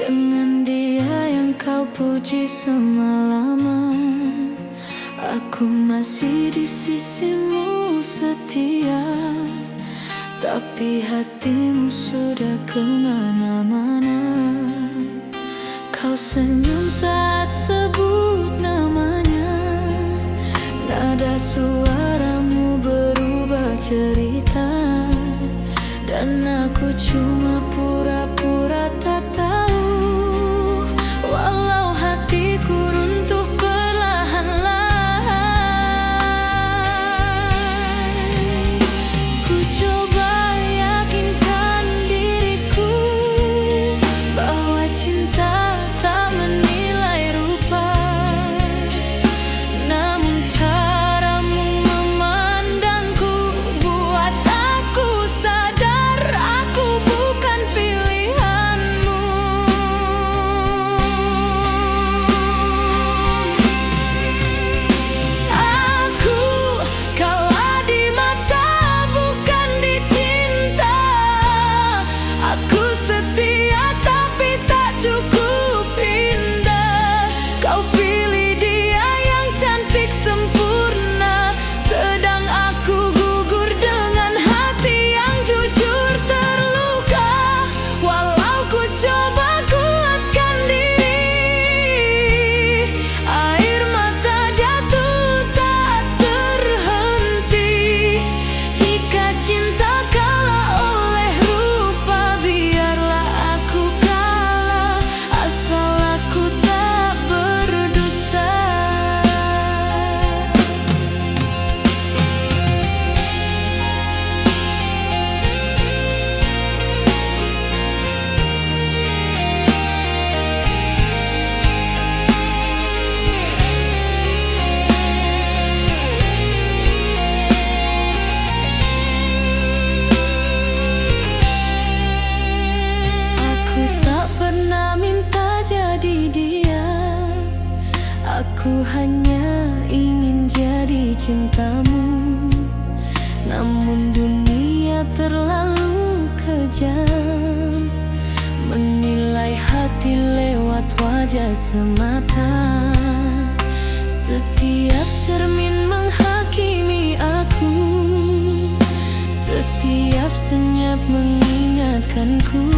Dengan dia yang kau puji semalaman, aku masih di sisimu setia. Tapi hatimu sudah kemana-mana. Kau senyum saat sebut namanya, nada suaramu berubah cerita. Dan aku cuma pura-pura tak tahu, walau hatiku runtuh perlahan-lahan. Ku coba yakinkan diriku bahwa cinta tak menilai rupa, namun caramu memandangku buat aku sadar aku bukan pilihanmu. Aku kalah di mata, bukan dicinta. Aku setia tapi tak cukup indah. Kau pilih dia yang cantik sempurna, sedang aku gugur dengan hati yang jujur terluka. Walau ku coba kuatkan diri, air mata jatuh tak terhenti. Jika cinta kalah oleh rupa, biarlah aku kalah, asal aku tak berdusta. Aku tak pernah minta jadi dia, aku hanya ingin jadi cintamu. Namun dunia terlalu kejam, menilai hati lewat wajah semata. Setiap cermin menghakimi aku, setiap senyap mengingatkanku.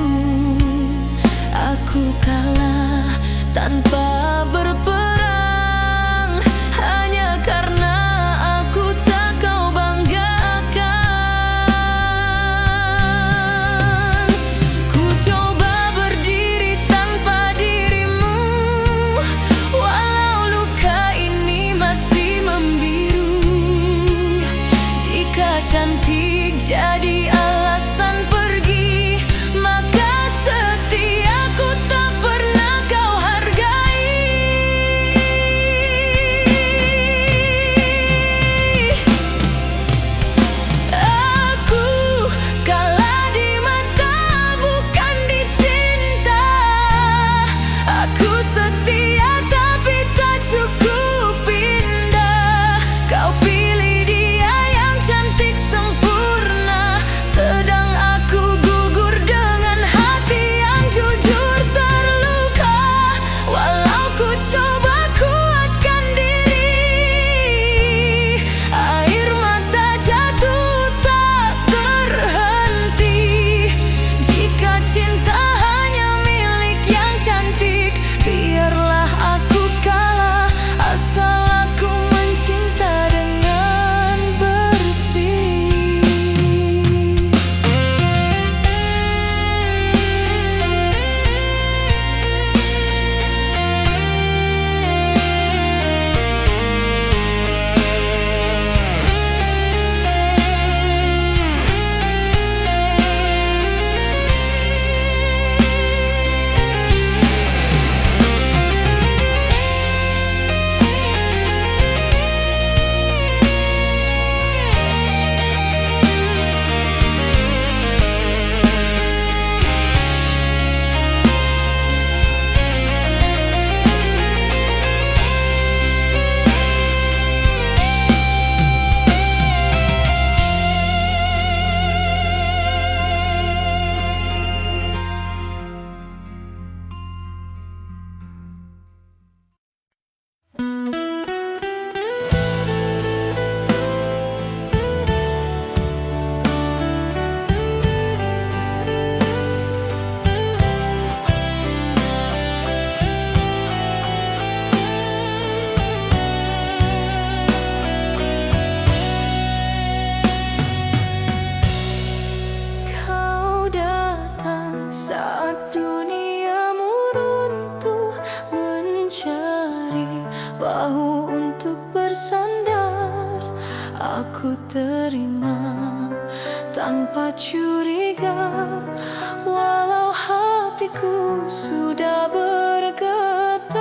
Aku kalah tanpa berperang, hanya karena aku tak kau banggakan. Ku coba berdiri tanpa dirimu, walau luka ini masih membiru. Jika cantik jadi alasan pergi, maka setiaku tak pernah kau hargai. terima tanpa curiga, walau hatiku sudah bergetar.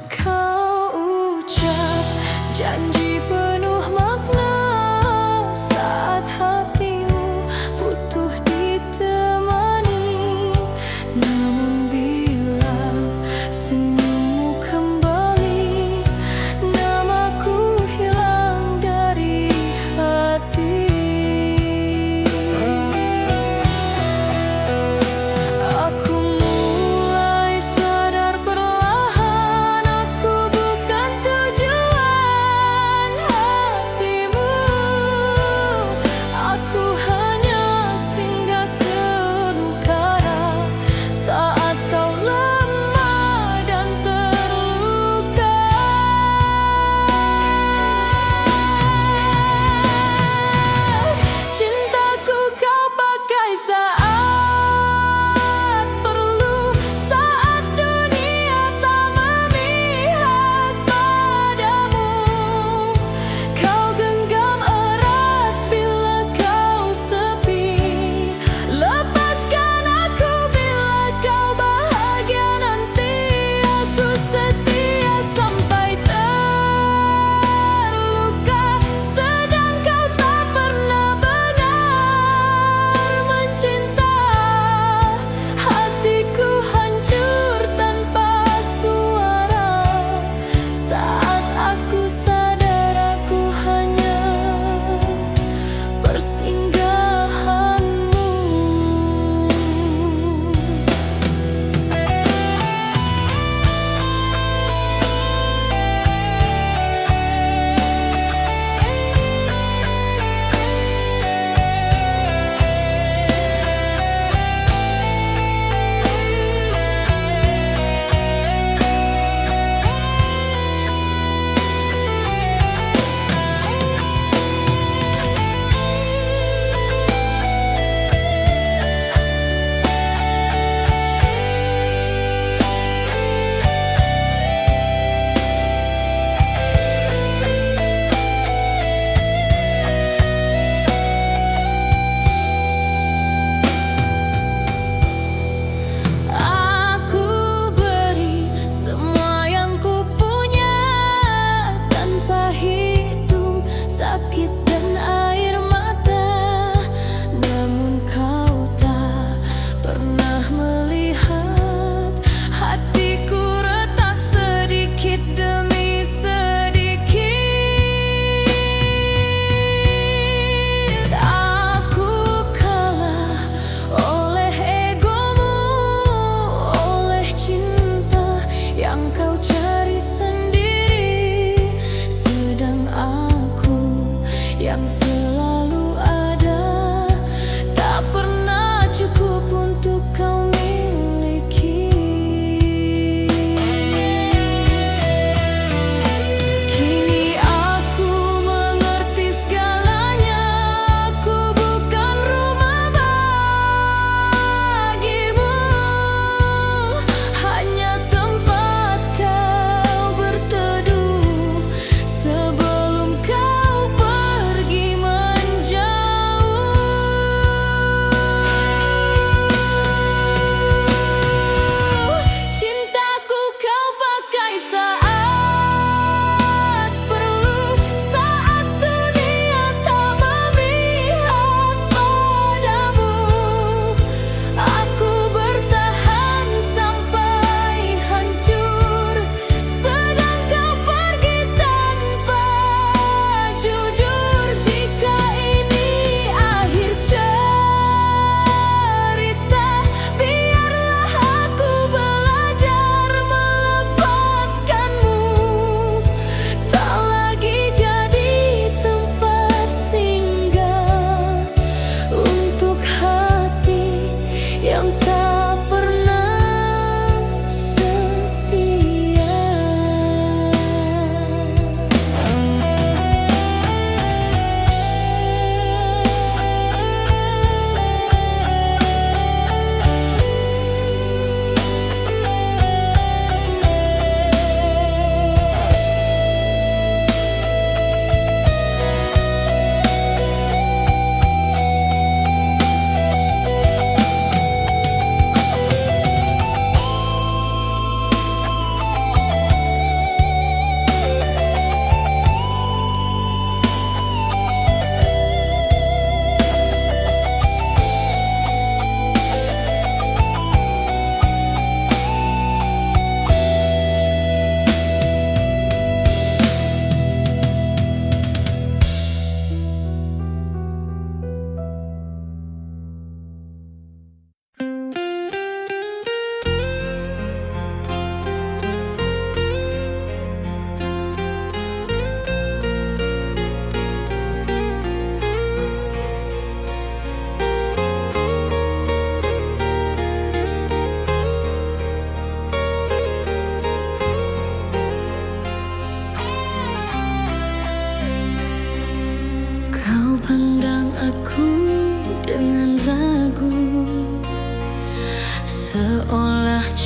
Kau ucap janji penuh makna saat hatimu butuh ditemani. Namun bila senyummu kembali, namaku hilang dari hati.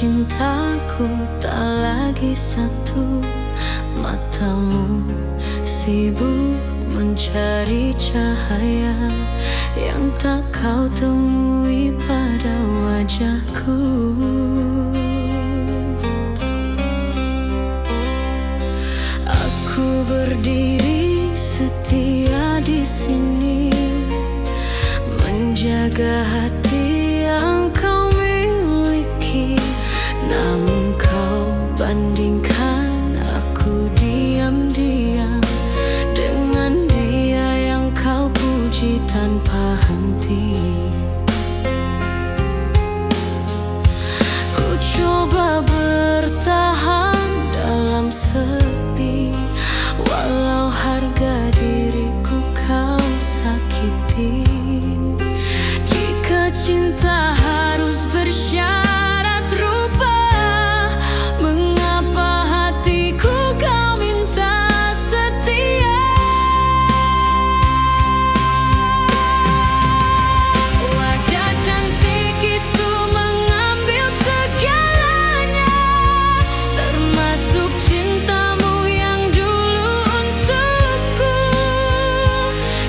cintaku tak lagi satu. Matamu sibuk mencari cahaya yang tak kau temui pada wajahku. Aku berdiri setia di sini, menjaga hati yang kau miliki. Namun kau bandingkan aku diam-diam dengan dia yang kau puji tanpa henti. Ku coba bertahan dalam sepi, walau harga diriku kau sakiti. Jika cinta harus bersyarat rupa, mengapa hatiku kau minta setia? Wajah cantik itu mengambil segalanya, termasuk cintamu yang dulu untukku.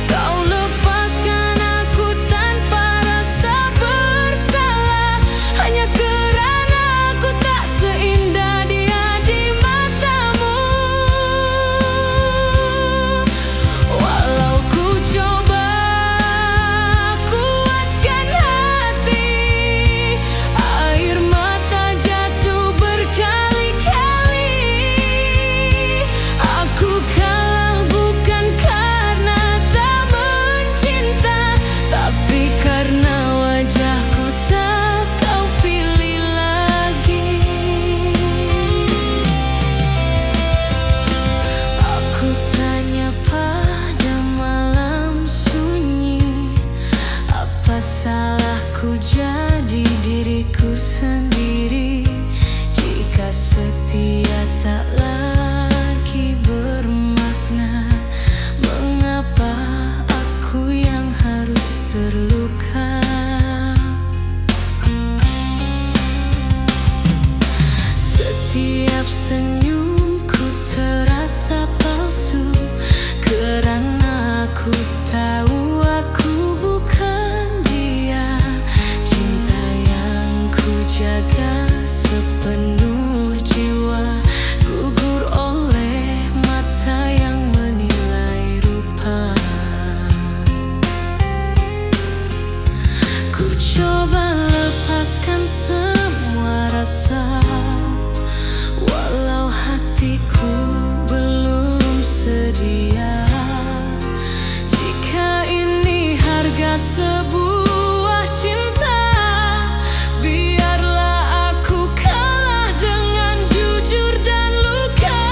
Kau lepaskan aku tanpa rasa bersalah, hanya kerana aku tak seindah dia di matamu. Walau ku coba kuatkan hati, air mata jatuh berkali-kali. Aku kalah bukan karena tak mencinta, tapi karena wajahku tak kau pilih lagi. Aku tanya pada malam sunyi, apa salahku jadi diriku sendiri? Jika setia tak lagi bermakna, mengapa aku yang harus terluka? Setiap senyumku terasa palsu, kerana aku tahu aku bukan dia. Cinta yang ku jaga sepenuh jiwa gugur oleh mata yang menilai rupa. Ku coba lepaskan semua rasa, walau hatiku belum sedia. Jika ini harga sebuah cinta, biarlah aku kalah dengan jujur dan luka.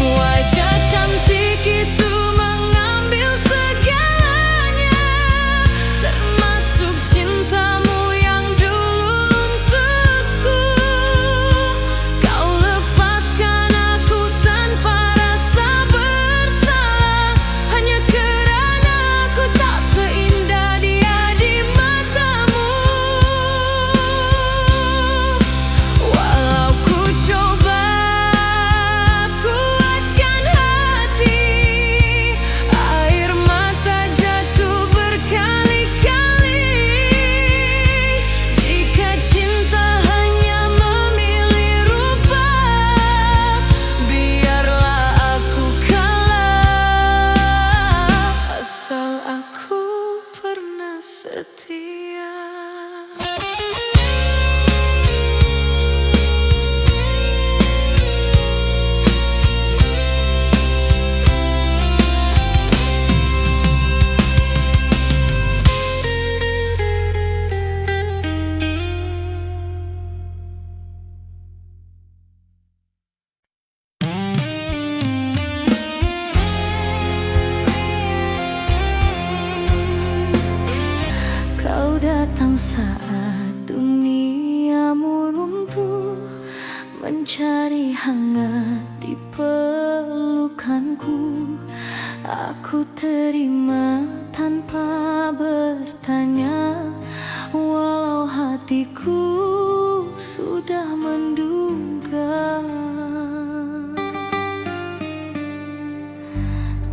Wajah cantik itu mengambil segalanya, termasuk cintamu yang dulu untukku. Kau lepaskan aku tanpa rasa bersalah, hanya kerana aku tak seindah dia di matamu. Walau ku coba kuatkan hati, air mata jatuh berkali-kali. Jika cinta hanya memilih rupa, biarlah aku kalah, asal aku pernah setia. saat duniamu runtuh, mencari hangat di pelukanku. Aku terima tanpa bertanya, walau hatiku sudah menduga.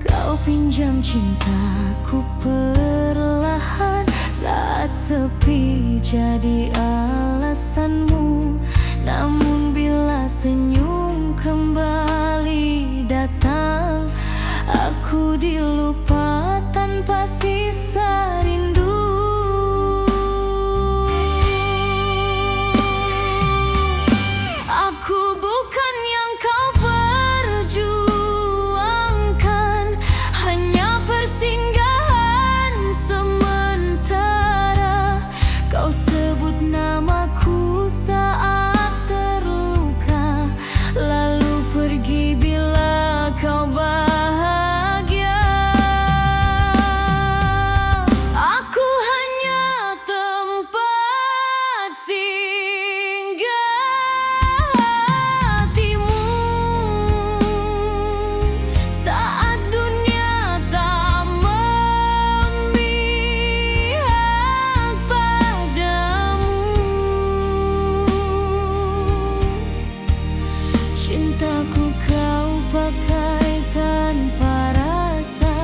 Kau pinjam cintaku perlahan, saat sepi jadi alasanmu. Namun bila senyum kembali datang, aku dilupa tanpa sisa rindu. Aku bukan yang kau perjuangkan, hanya persinggahan sementara. Kau sebut namaku saat terluka, lalu pergi bila kau bahagia. Aku hanya tempat singgah hatimu saat dunia tak memihak padamu. Cintaku kau pakai tanpa rasa,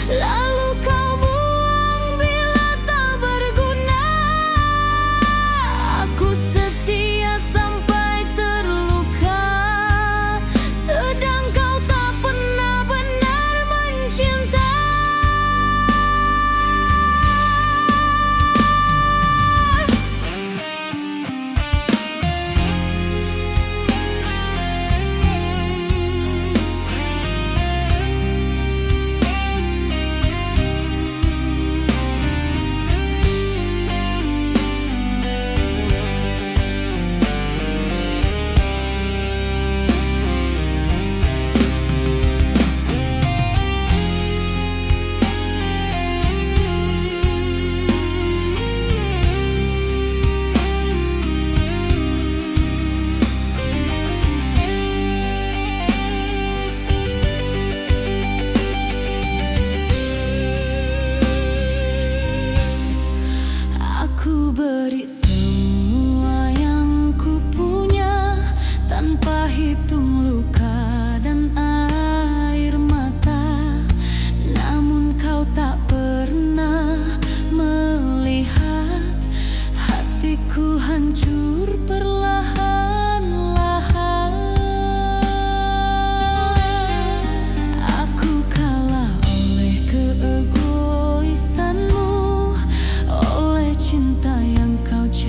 lalu kau buang bila tak berguna. Aku setia sampai terluka, sedang kau tak pernah benar mencinta. Aku beri semua yang ku punya, tanpa hitung luka dan air mata. Namun kau tak pernah melihat hatiku hancur perlahan-lahan. Aku kalah oleh keegoisanmu, oleh cinta yang kau cari.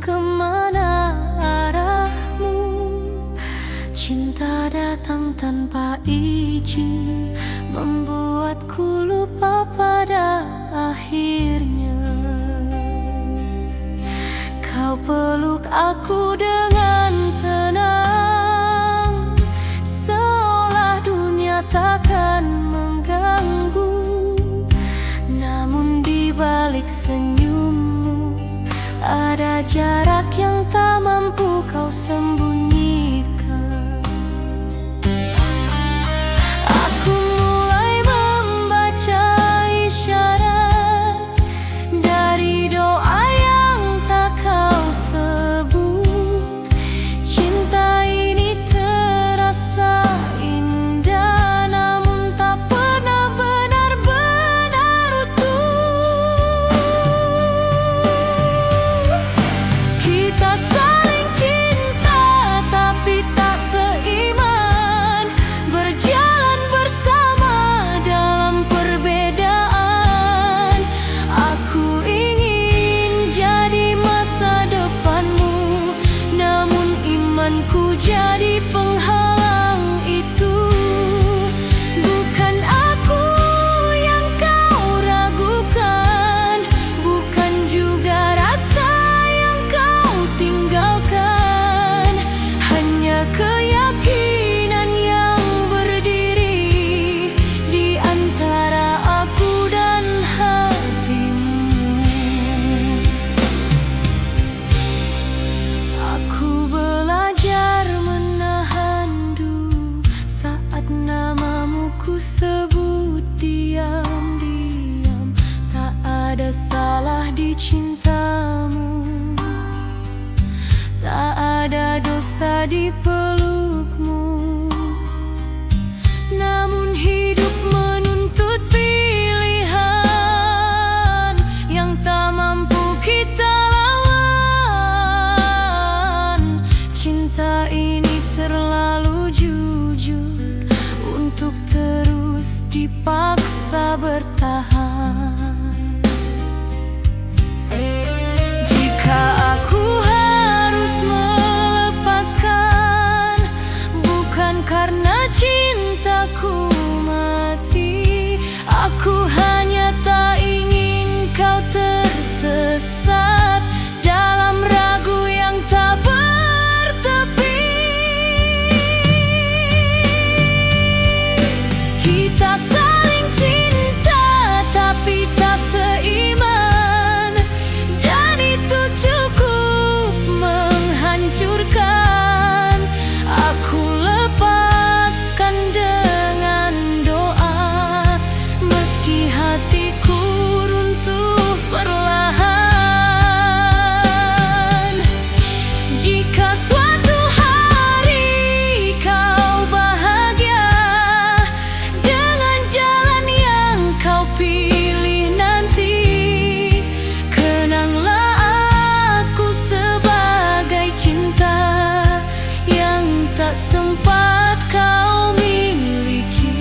kemana arahmu. Cinta datang tanpa izin, membuatku lupa pada akhirnya. Kau peluk aku dengan tenang, seolah dunia takkan mengganggu. Namun di balik senyummu ada jarak yang tak mampu kau sembunyikan. Aku mulai membaca isyarat dari doa yang tak kau sebut. Cinta ini terasa indah, namun tak pernah benar-benar utuh. Kita saling cinta tapi tak seiman, berjalan bersama dalam perbedaan. Aku ingin jadi masa depanmu, namun imanku jadi penghalang itu. Bukan aku yang kau ragukan, bukan juga rasa yang kau tinggalkan. Hanya keyakinan yang berdiri di antara aku dan hatimu. Aku belajar menahan dulu saat namamu ku sebut diam-diam. Tak ada salah di cintamu, tak ada dosa di pelukmu. Namun hidup menuntut pilihan yang tak mampu kita lawan. Cinta ini terlalu jujur untuk terus dipaksa bertahan. Jika aku harus melepaskan, bukan karena cintaku mati. Aku hanya tak ingin kau tersesat dalam ragu yang tak bertepi. Kita saling cinta tapi tak seiman, dan itu cukup menghancurkan. Aku lepaskan dengan doa, meski hatiku runtuh perlahan. Jika suatu hari kau bahagia dengan jalan yang kau pilih nanti, kenanglah aku sebagai cinta yang tak sempat kau miliki.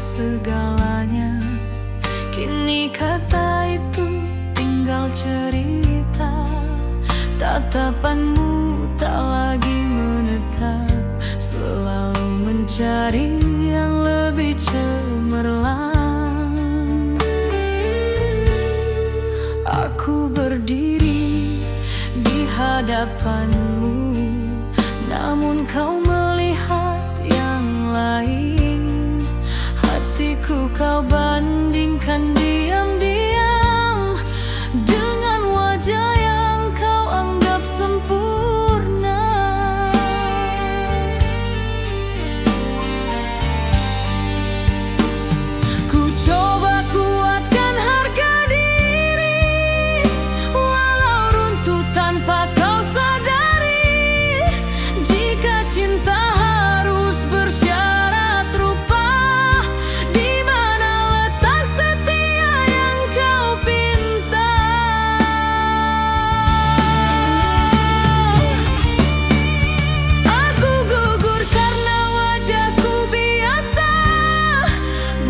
segalanya. Kini kata itu tinggal cerita, Tatapanmu tak lagi menetap, selalu mencari yang lebih cemerlang. Aku berdiri di hadapanmu, namun kau melihat yang lain. Hatiku kau bandingkan diam-diam dengan wajah yang kau anggap sempurna. Ku coba kuatkan harga diri, walau runtuh tanpa kau sadari. Jika cinta harus bersyarat rupa, di mana letak setia yang kau pinta? Aku gugur karena wajahku biasa,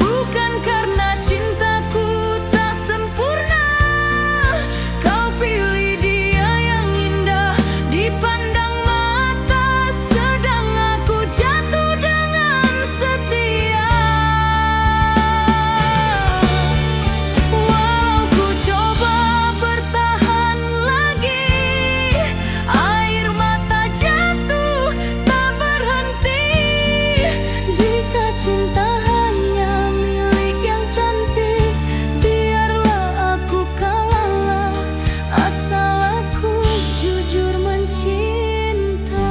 bukan karena cintaku tak sempurna. Kau pilih dia yang indah dipandang mata, sedang aku jatuh dengan setia. Walau ku coba bertahan lagi, air mata jatuh tak berhenti. Jika cinta hanya milik yang cantik, biarlah aku kalah, asal aku jujur mencinta.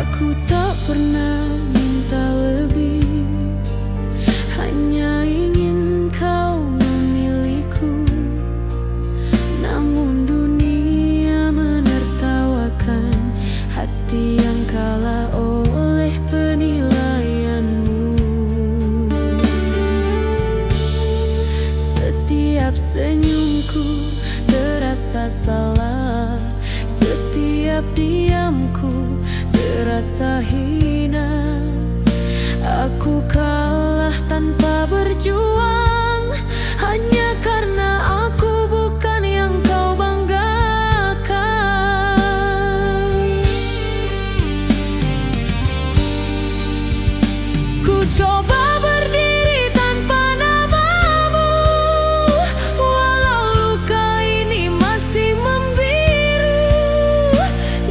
Aku tak pernah minta lebih, hanya ingin kau memilihku. Namun dunia menertawakan hati yang kalah oleh penilaianmu. Setiap senyumku terasa salah, setiap diamku terasa hina. Aku kalah tanpa berjuang, hanya karena aku bukan yang kau banggakan. Ku coba berdiri tanpa namamu, walau luka ini masih membiru.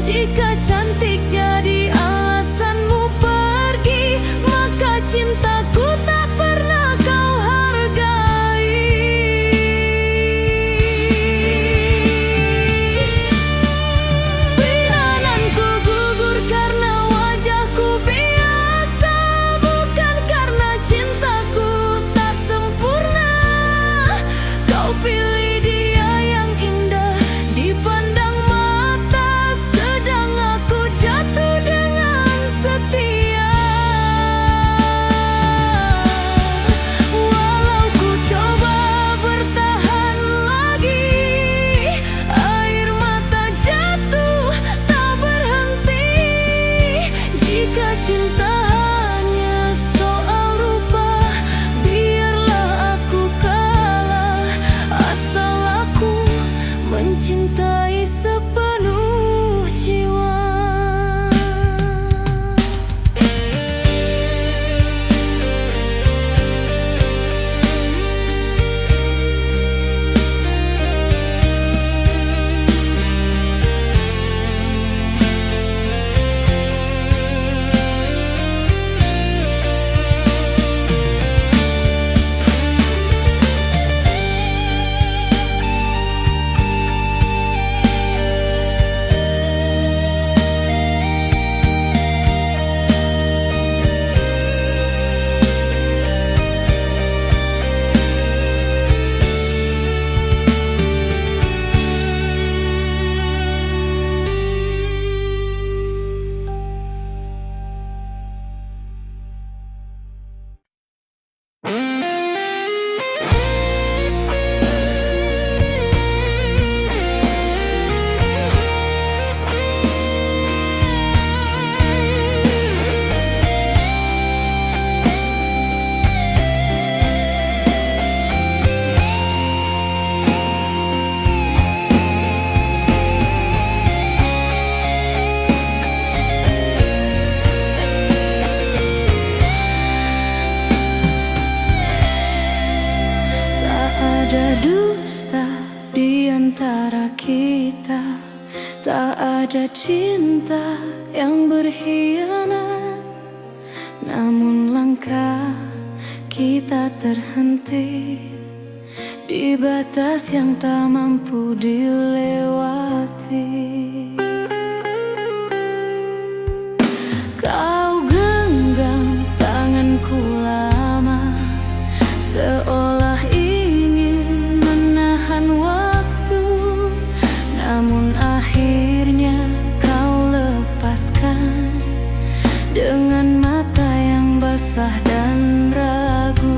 Jika cantik jadi alasanmu pergi, maka cintaku tak pernah kau hargai. Pirananku gugur karena wajahku biasa, bukan karena ada cinta yang berkhianat, namun langkah kita terhenti di batas yang tak mampu dilewati. Kau genggam tanganku lama, seolah ingin menahan waktu, namun akhirnya kau lepaskan dengan mata yang basah dan ragu.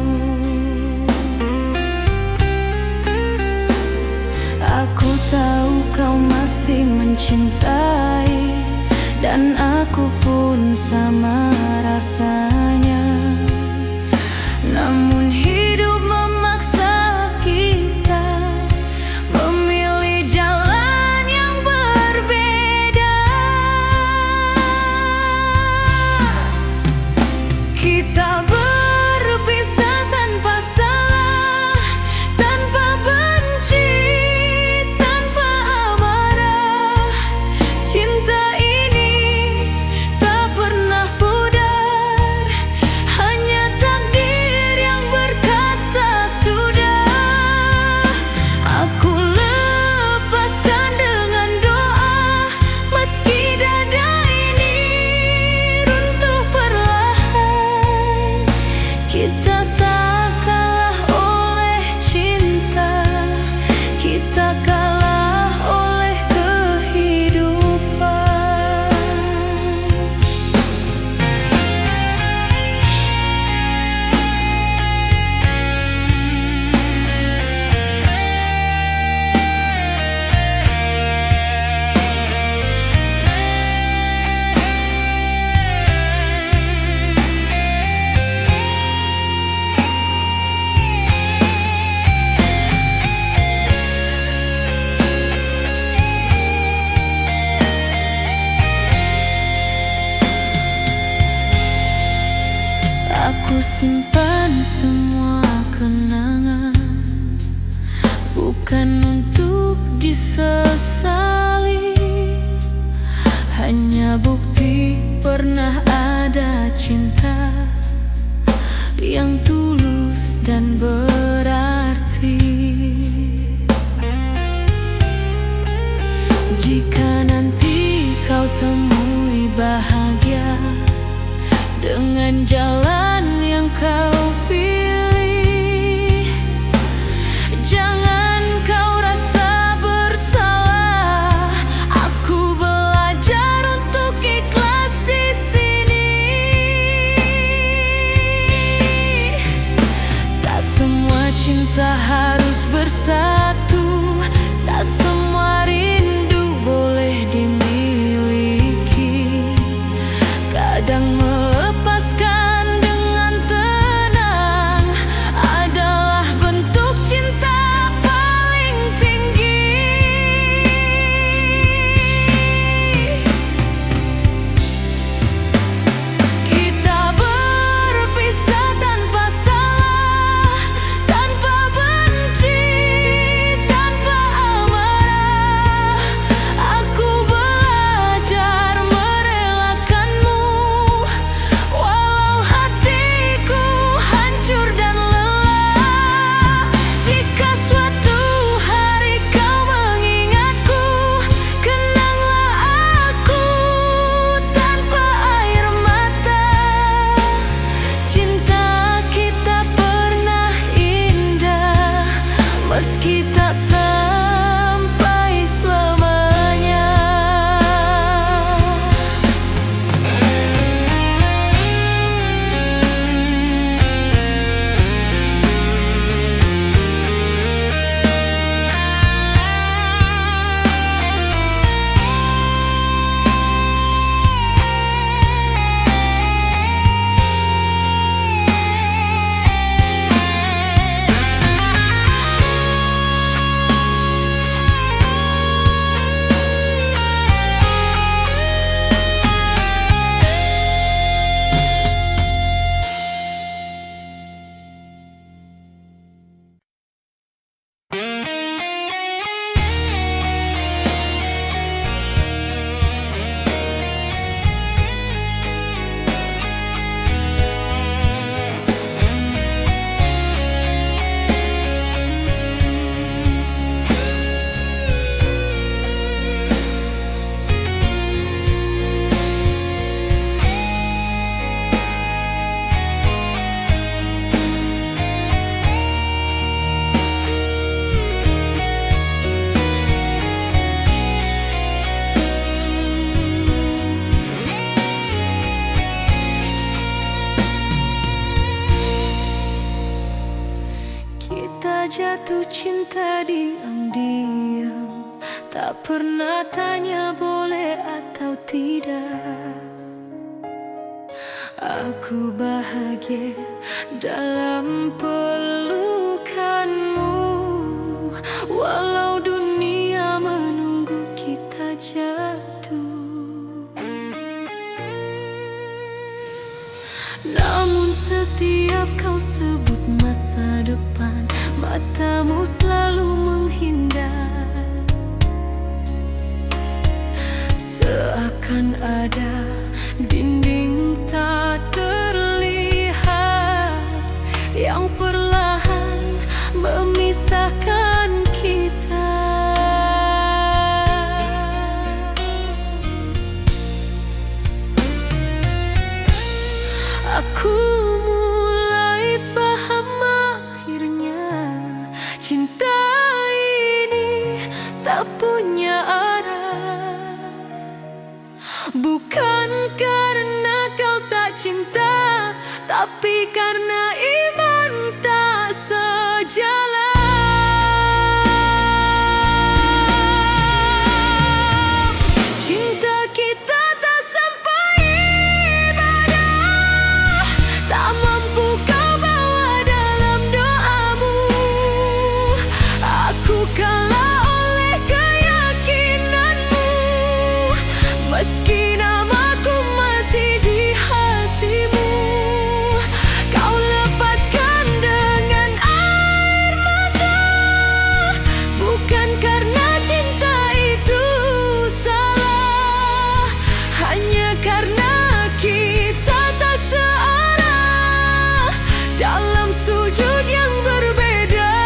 Aku tahu kau masih mencintai, dan aku pun sama rasanya. Namun hidup memaksa kita memilih jalan yang berbeda. Kita berpisah tanpa salah, tanpa benci, tanpa amarah. Cinta ini tak pernah pudar, hanya takdir yang berkata sudah. Aku lepaskan dengan doa, meski dada ini runtuh perlahan. Kita tak kalah oleh cinta, kita kalah oleh kehidupan. Aku simpan semua kenangan, bukan untuk disesali, hanya bukti pernah ada cinta yang tulus dan berarti. Jika nanti kau temui bahagia dengan jalan yang kau pilih, jangan kau rasa bersalah. Aku belajar untuk ikhlas di sini. Tak semua cinta harus bersatu, tak semua rindu boleh dimiliki. Kadang melepaskan dengan tenang adalah bentuk cinta paling tinggi. Kita berpisah tanpa salah, tanpa benci, tanpa amarah. Aku belajar merelakanmu, walau hatiku hancur dan lelah. Jika suatu hari kau mengingatku, kenanglah aku tanpa air mata. Cinta kita pernah indah, meski tak sampai selamanya. jatuh cinta diam-diam, tak pernah tanya boleh atau tidak. Aku bahagia dalam pelukanmu, walau dunia menunggu kita jatuh. Namun setiap kau sebut masa depan, matamu selalu menghindar, seakan ada dinding tak terlihat yang perlahan memisahkan kita. Aku mulai faham akhirnya, cinta ini tak punya arah. Bukan karena kau tak cinta, tapi karena iman tak sejalan. Cinta kita tak sampai ibadah, tak mampu kau bawa dalam doamu. Aku kalah oleh keyakinanmu, meski namaku masih di hatimu. Kau lepaskan dengan air mata, bukan karena cinta itu salah, hanya karena kita tak searah dalam sujud yang berbeda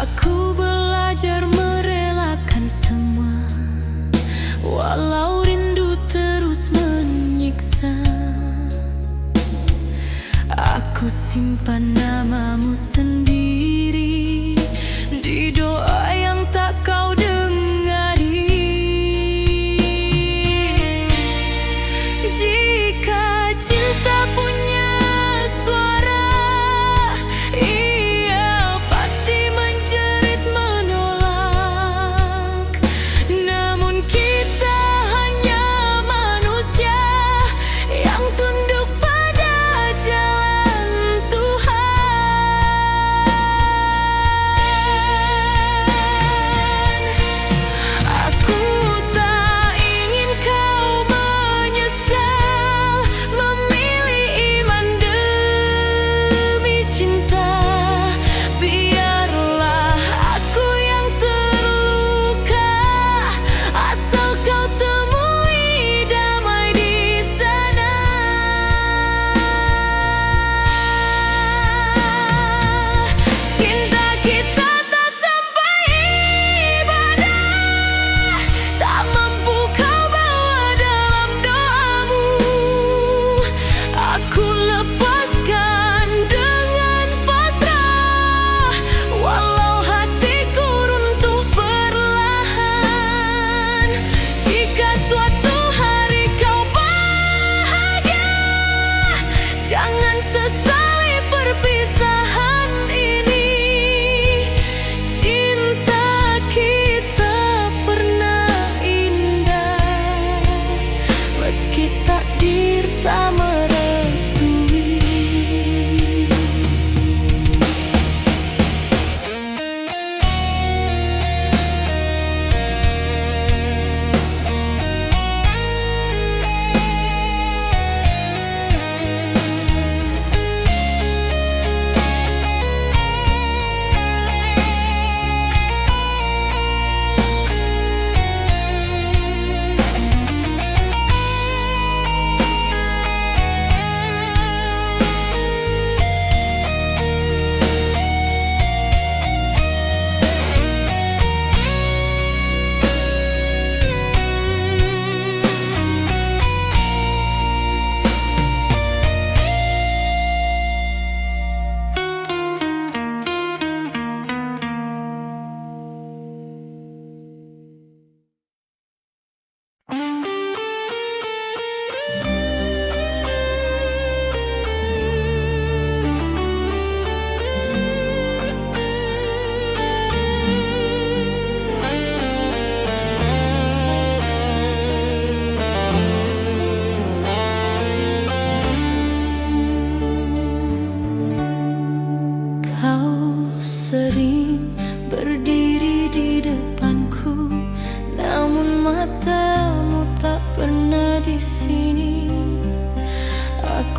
Aku belajar merelakan semua, walau rindu terus menyiksa. Aku simpan namamu sendiri di doa yang tak kau dengari. Jika cinta punya suara, ia pasti menjerit menolak. Namun kita hanya manusia yang tunduk pada jalan Tuhan. Aku tak ingin kau menyesal memilih iman demi cinta. Biarlah aku yang terluka, asal kau temui damai di sana. Cinta kita tak sampai ibadah, tak mampu kau bawa dalam doamu. Aku lepaskan dengan pasrah, walau hatiku runtuh perlahan. Jika suatu hari kau bahagia, jangan sesali perpisahan ini. Cinta kita pernah indah, meski takdir tak merestui.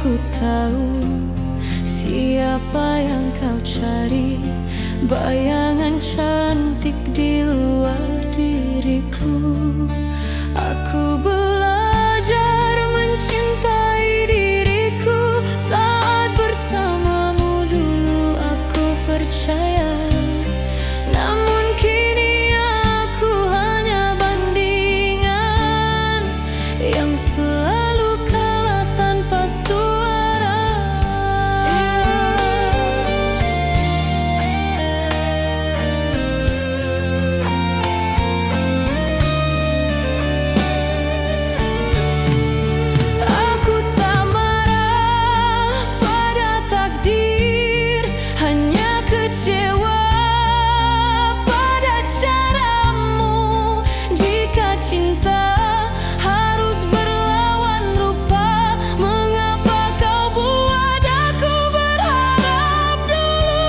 aku tahu siapa yang kau cari, bayangan cantik di luar diriku. Aku belajar mencintai diriku saat bersamamu. Dulu aku percaya, namun kini aku hanya bandingan yang selalu kalah tanpa suara. Aku tak marah pada takdir, hanya kecewa pada caramu. Jika cinta harus berlawan rupa, mengapa kau buat aku berharap dulu?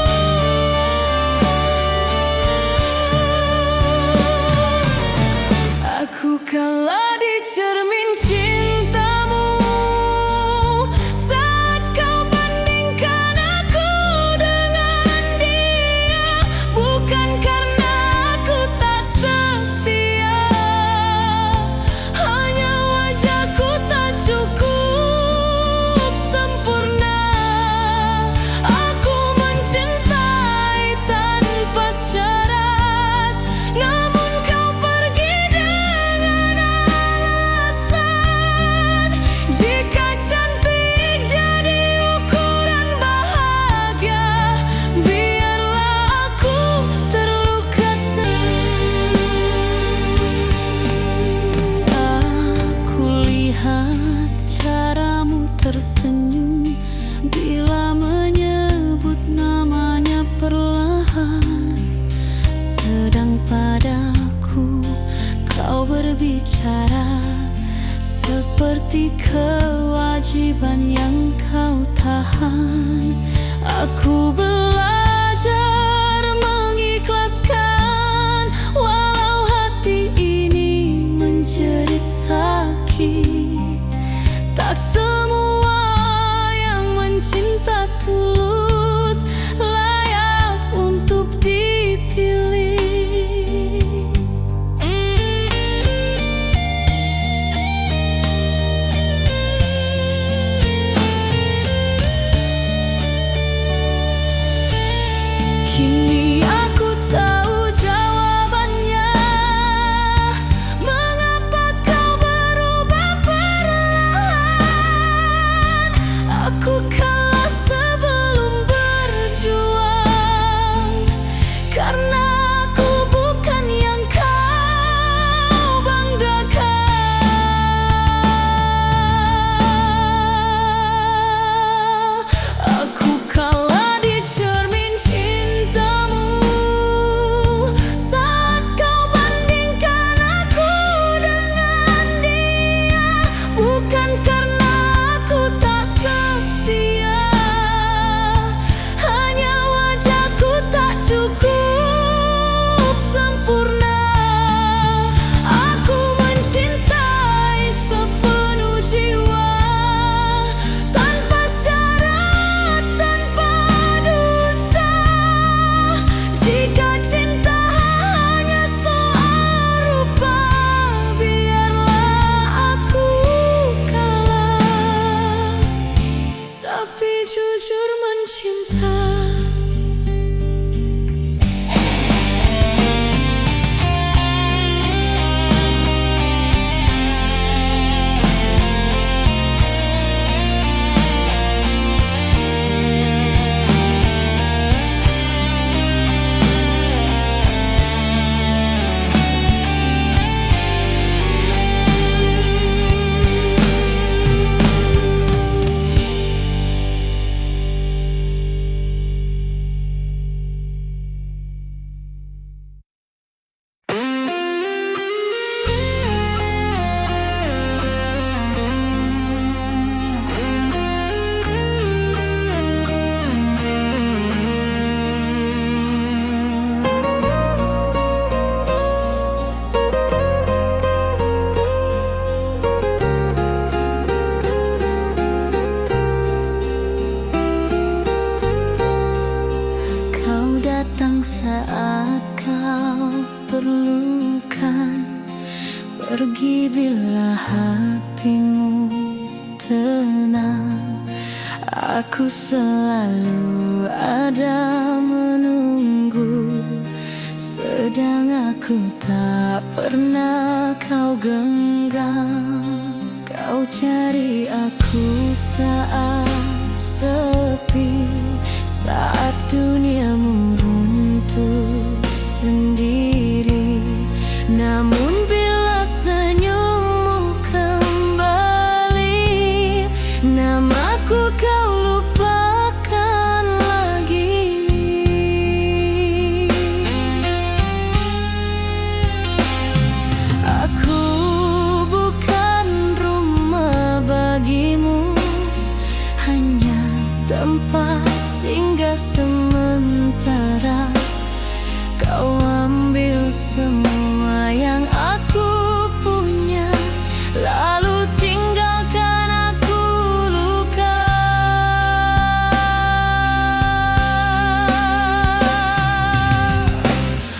Aku kalah di cermin cintamu saat kau bandingkan aku dengan dia. Bukan karena aku tak setia, hanya wajahku tak cukup sempurna. Aku mencintai tanpa syarat, namun kau pergi dengan alasan. Jika cantik jadi ukuran bahagia, biarlah aku terluka Aku lihat caramu tersenyum bila menyebut namanya perlahan, sedang padaku kau berbicara seperti kewajiban yang kau tahan. Aku belajar mengikhlaskan walau hati ini menjerit sakit. Tak semua yang mencinta tulus layak untuk dipilih. Kini aku tahu jawabannya, mengapa kau berubah perlahan. Aku kalah sebelum berjuang, karena aku bukan yang kau banggakan. Aku kalah di cermin cintamu saat kau bandingkan aku dengan dia. Bukan karena aku tak setia, hanya wajahku tak cukup sempurna. Aku mencintai sepenuh jiwa, tanpa syarat, tanpa dusta. Jika cinta hanya soal rupa, biarlah aku kalah. tenang. Aku selalu ada menunggu, sedang aku tak pernah kau genggam. Kau cari aku saat sepi, saat duniamu runtuh sendiri. Namun bila senyummu kembali, namaku kau lupakan lagi. Aku bukan rumah bagimu, hanya tempat singgah sementara. Kau ambil semua yang aku punya, lalu tinggalkan aku luka.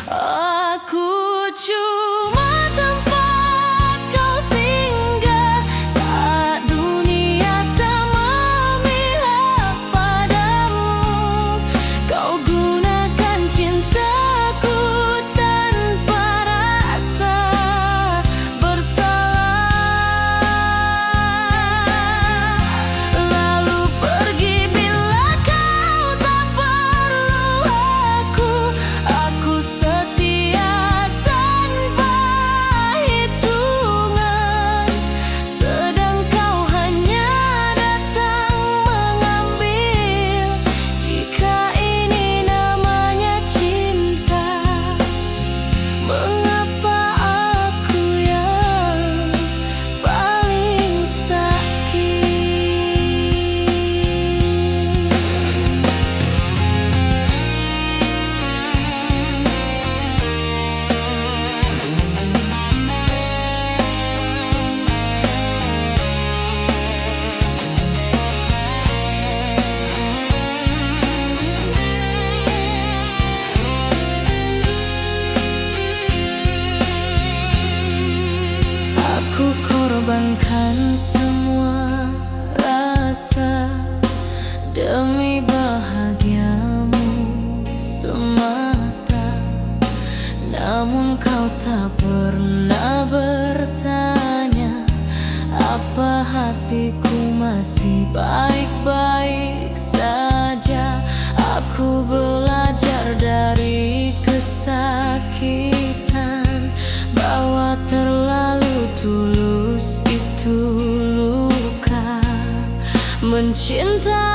Aku cuma tempat kau singgah saat dunia tak memihak padamu. Kau gunakan cintaku tanpa rasa bersalah, lalu pergi bila kau tak perlu aku. Aku setia tanpa hitungan, sedang kau hanya datang mengambil. Jika ini namanya cinta, mengapa aku yang paling sakit? Aku korbankan semua rasa demi bahagiamu semata. Namun kau tak pernah bertanya, apa hatiku masih baik-baik saja. Aku belajar dari kesakitan bahwa terlalu tulus itu luka. Mencinta